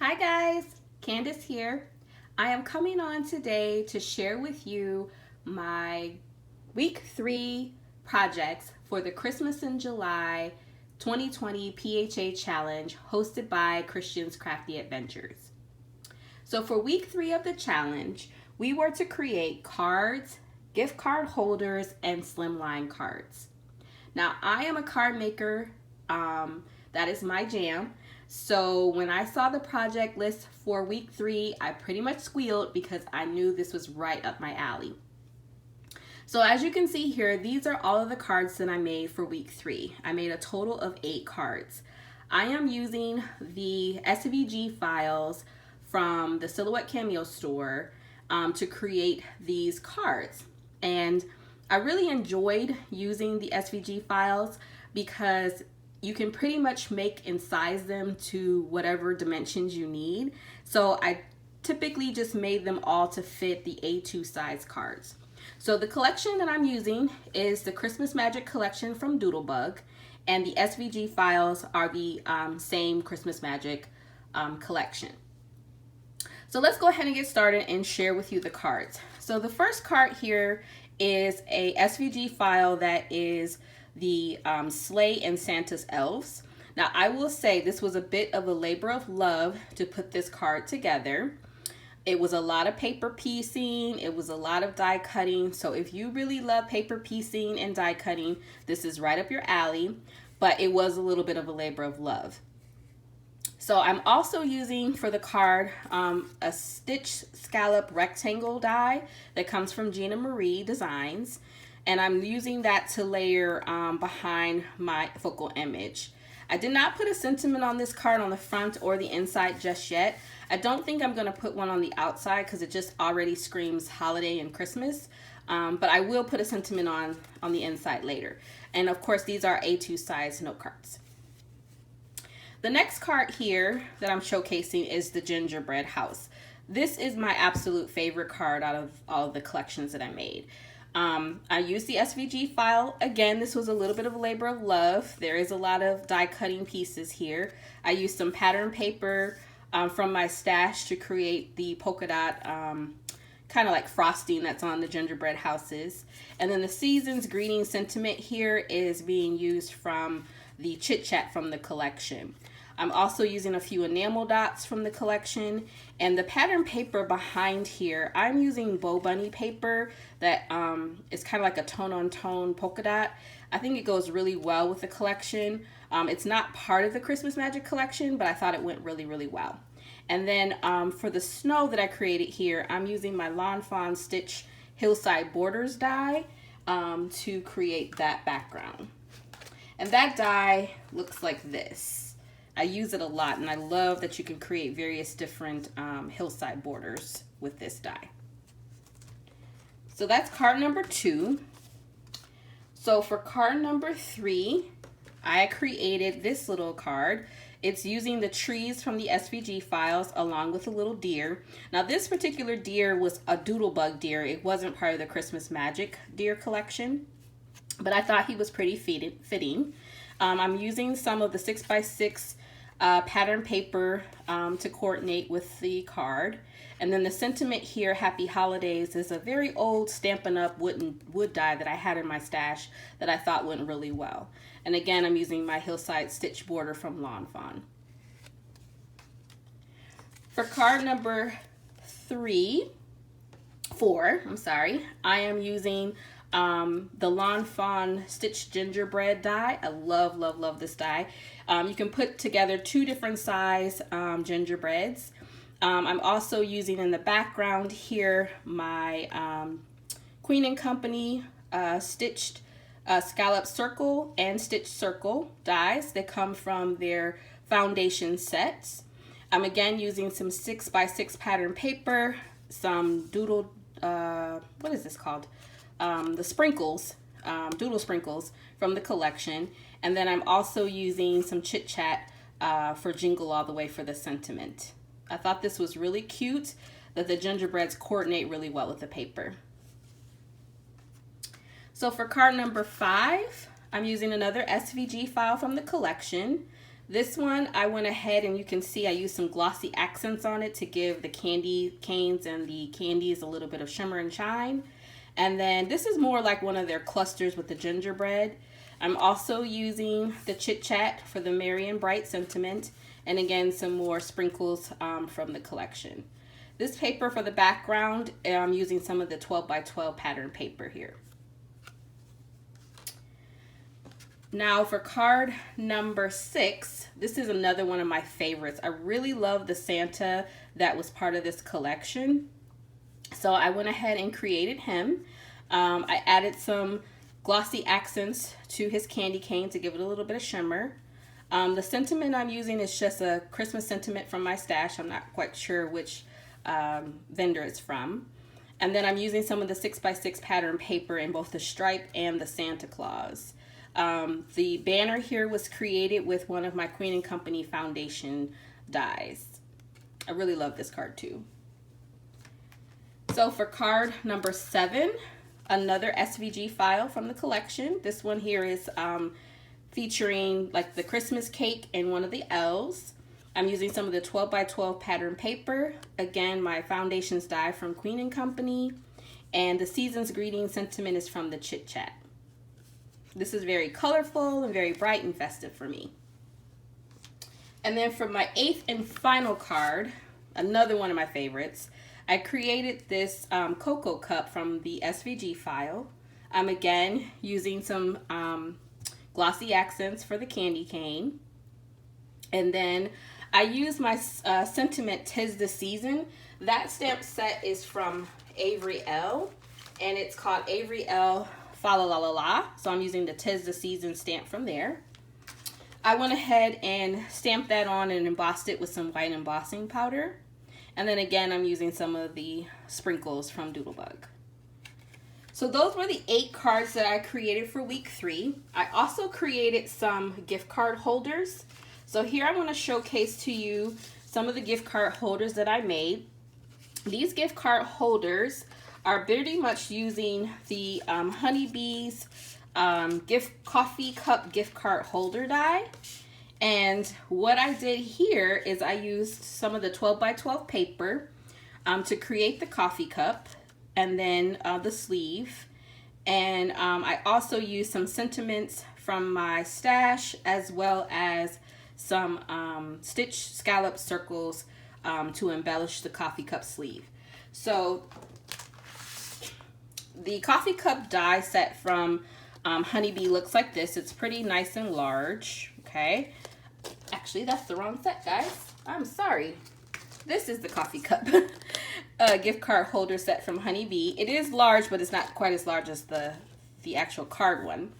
Hi guys, Candace here. I am coming on today to share with you my week 3 projects for the Christmas in July 2020 PHA challenge hosted by Christian's Crafty Adventures. So for week 3 of the challenge, we were to create cards, gift card holders, and slimline cards. Now I am a card maker, that is my jam. So when I saw the project list for week 3, I pretty much squealed because I knew this was right up my alley. So as you can see here, these are all of the cards that I made for week 3. I made a total of 8 cards. I am using the SVG files from the Silhouette Cameo store to create these cards. And I really enjoyed using the SVG files because you can pretty much make and size them to whatever dimensions you need. So I typically just made them all to fit the A2 size cards. So the collection that I'm using is the Christmas Magic collection from Doodlebug, and the SVG files are the same Christmas Magic collection. So let's go ahead and get started and share with you the cards. So the first card here is a SVG file that is the Sleigh and Santa's Elves. Now I will say this was a bit of a labor of love to put this card together. It was a lot of paper piecing, it was a lot of die cutting, so if you really love paper piecing and die cutting, this is right up your alley, but it was a little bit of a labor of love. So I'm also using for the card a stitch scallop rectangle die that comes from Gina Marie Designs. And I'm using that to layer behind my focal image. I did not put a sentiment on this card on the front or the inside just yet. I don't think I'm going to put one on the outside because it just already screams holiday and Christmas. But I will put a sentiment on the inside later. And of course, these are A2 size note cards. The next card here that I'm showcasing is the Gingerbread House. This is my absolute favorite card out of all of the collections that I made. I used the SVG file. Again, this was a little bit of a labor of love. There is a lot of die cutting pieces here. I used some pattern paper from my stash to create the polka dot kind of like frosting that's on the gingerbread houses. And then the season's greeting sentiment here is being used from the Chit Chat from the collection. I'm also using a few enamel dots from the collection, and the pattern paper behind here, I'm using Bow Bunny paper that is kind of like a tone-on-tone polka dot. I think it goes really well with the collection. It's not part of the Christmas Magic collection, but I thought it went really, really well. And then for the snow that I created here, I'm using my Lawn Fawn Stitch Hillside Borders die to create that background. And that die looks like this. I use it a lot, and I love that you can create various different hillside borders with this die. So that's card number 2. So for card number 3, I created this little card. It's using the trees from the SVG files along with a little deer. Now this particular deer was a Doodlebug deer. It wasn't part of the Christmas Magic deer collection, but I thought he was pretty fitting. I'm using some of the 6x6 pattern paper to coordinate with the card. And then the sentiment here, Happy Holidays, is a very old Stampin' Up! wood die that I had in my stash that I thought went really well. And again, I'm using my Hillside Stitch border from Lawn Fawn. For card number 4, I am using the Lawn Fawn Stitch Gingerbread die. I love, love, love this die. You can put together 2 different size gingerbreads. I'm also using in the background here my Queen and Company stitched scallop circle and stitch circle dies that come from their foundation sets. I'm again using some 6x6 pattern paper, some doodle, what is this called? The sprinkles, doodle sprinkles from the collection. And then I'm also using some Chit Chat for Jingle All the Way for the sentiment. I thought this was really cute that the gingerbreads coordinate really well with the paper. So for card number 5, I'm using another SVG file from the collection. This one, I went ahead and you can see I used some glossy accents on it to give the candy canes and the candies a little bit of shimmer and shine. And then this is more like one of their clusters with the gingerbread. I'm also using the Chit Chat for the merry and bright sentiment. And again, some more sprinkles from the collection. This paper for the background, I'm using some of the 12 by 12 pattern paper here. Now for card number 6, this is another one of my favorites. I really love the Santa that was part of this collection. So I went ahead and created him. I added some glossy accents to his candy cane to give it a little bit of shimmer. The sentiment I'm using is just a Christmas sentiment from my stash. I'm not quite sure which vendor it's from. And then I'm using some of the 6x6 pattern paper in both the stripe and the Santa Claus. The banner here was created with one of my Queen & Company foundation dies. I really love this card too. So for card number 7, another SVG file from the collection. This one here is featuring like the Christmas cake and one of the elves. I'm using some of the 12 by 12 pattern paper. Again, my foundations die from Queen & Company. And the season's greeting sentiment is from the Chit Chat. This is very colorful and very bright and festive for me. And then for my 8th and final card, another one of my favorites, I created this cocoa cup from the SVG file. I'm again using some glossy accents for the candy cane. And then I use my sentiment "'Tis the Season." That stamp set is from Avery L. And it's called Avery L. Fa La La La La. So I'm using the "'Tis the Season" stamp from there. I went ahead and stamped that on and embossed it with some white embossing powder. And then again, I'm using some of the sprinkles from Doodlebug. So those were the 8 cards that I created for week 3. I also created some gift card holders. So here I want to showcase to you some of the gift card holders that I made. These gift card holders are pretty much using the Honeybees coffee cup gift card holder die. And what I did here is I used some of the 12 by 12 paper to create the coffee cup and then the sleeve. And I also used some sentiments from my stash as well as some stitch scallop circles to embellish the coffee cup sleeve. So the coffee cup die set from Honeybee looks like this. It's pretty nice and large. Okay, actually that's the wrong set, guys. I'm sorry. This is the coffee cup gift card holder set from Honeybee. It is large, but it's not quite as large as the actual card one.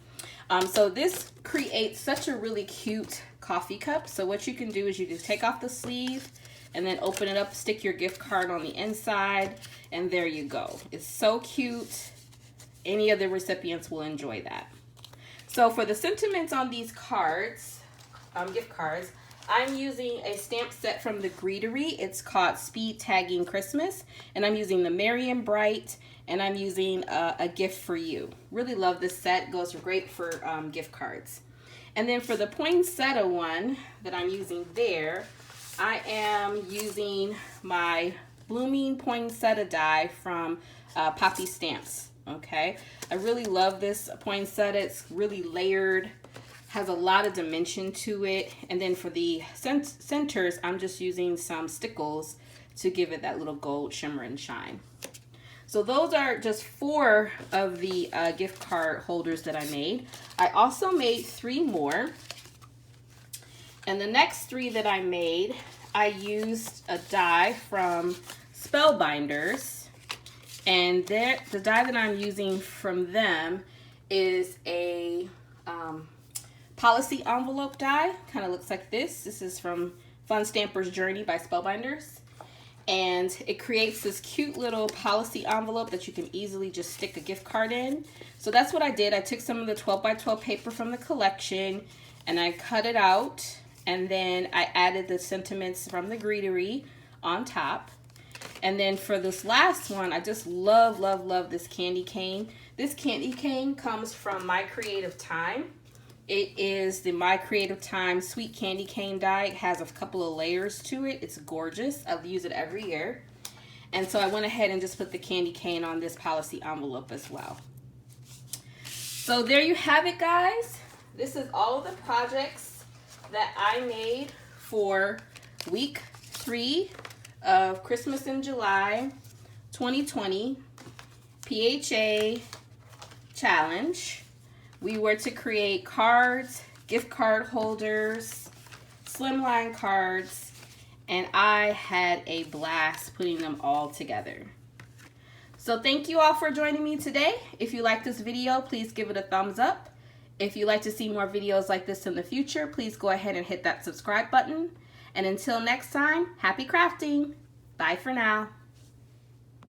So this creates such a really cute coffee cup. So what you can do is you just take off the sleeve and then open it up, stick your gift card on the inside, and there you go. It's so cute. Any of the recipients will enjoy that. So for the sentiments on these cards, gift cards, I'm using a stamp set from the Greetery. It's called Speed Tagging Christmas, and I'm using the Merry and Bright, and I'm using a gift for you. Really love this set. Goes great for gift cards. And then for the poinsettia one that I'm using there, I am using my Blooming Poinsettia die from Poppy Stamps. Okay, I really love this poinsettia. It's really layered, has a lot of dimension to it. And then for the centers, I'm just using some stickles to give it that little gold shimmer and shine. So those are just 4 of the gift card holders that I made. I also made 3 more. And the next 3 that I made, I used a die from Spellbinders. And the die that I'm using from them is a policy envelope die. Kind of looks like this. This is from Fun Stamper's Journey by Spellbinders. And it creates this cute little policy envelope that you can easily just stick a gift card in. So that's what I did. I took some of the 12 by 12 paper from the collection and I cut it out. And then I added the sentiments from the Greetery on top. And then for this last one, I just love, love, love this candy cane. This candy cane comes from My Creative Time. It is the My Creative Time Sweet Candy Cane die. It has a couple of layers to it. It's gorgeous. I use it every year. And so I went ahead and just put the candy cane on this policy envelope as well. So there you have it, guys. This is all of the projects that I made for week 3 of Christmas in July 2020 PHA challenge. We were to create cards, gift card holders, slimline cards, and I had a blast putting them all together. So thank you all for joining me today. If you like this video, please give it a thumbs up. If you'd like to see more videos like this in the future, please go ahead and hit that subscribe button. And until next time, happy crafting. Bye for now.